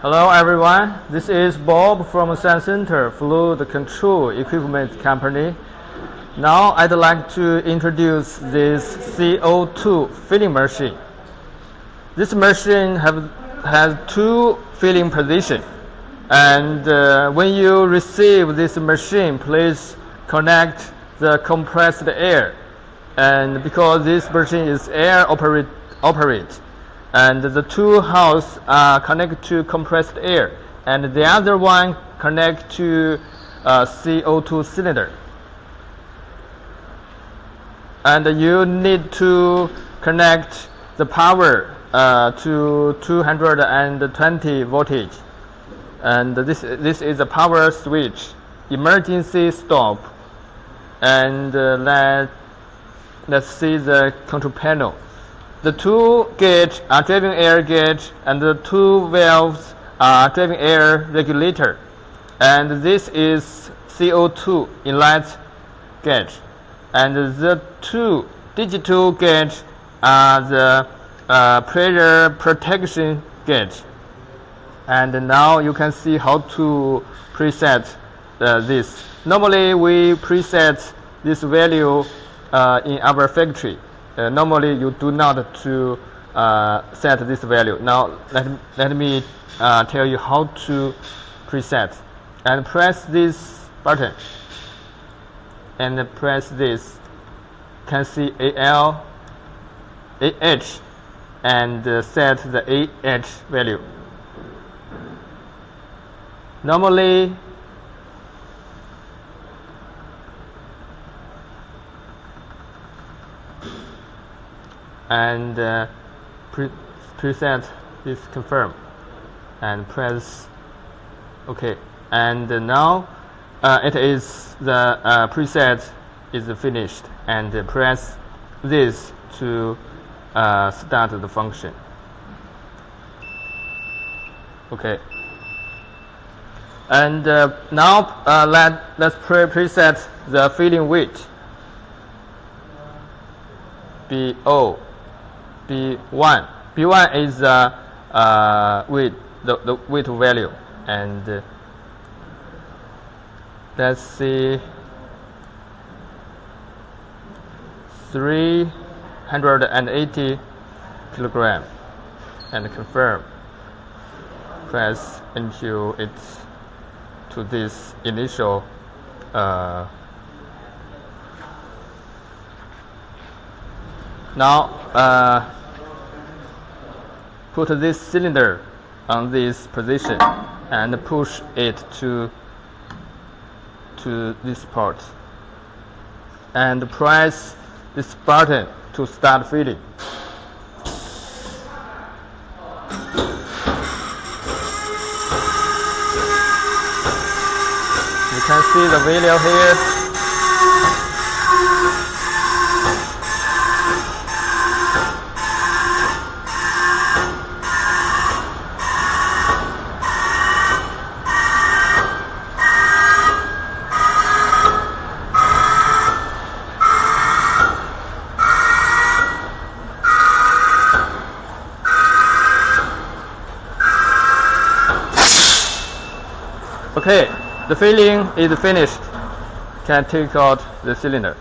Hello everyone, this is Bob from Science Center Fluid Control Equipment Company. Now I'd like to introduce this CO2 filling machine. This machine has two filling positions, and when you receive this machine, please connect the compressed air, and because this machine is air operate, and the two hoses are connected to compressed air, and the other one connect to CO2 cylinder. And you need to connect the power to 220 voltage, and this is a power switch, emergency stop, and let's see the control panel. The two gauges are driving air gauge, and the two valves are driving air regulator, and this is CO2 inlet gauge, and the two digital gauge are the pressure protection gauge. And now you can see how to preset this. Normally we preset this value in our factory. Normally you do not to set this value. Now let me tell you how to preset. And press this button, and press this. You can see AH, and set the AH value. Normally and preset this confirm, and press OK. And now it is the preset is finished, and press this to start the function. OK. And now let's preset the filling weight. B1 is weight, the weight value, and let's see, 380 kilogram, and confirm. Press until it's to this initial now put this cylinder on this position and push it to this part, and press this button to start filling. You can see the value here. Okay, the filling is finished. Can take out the cylinder.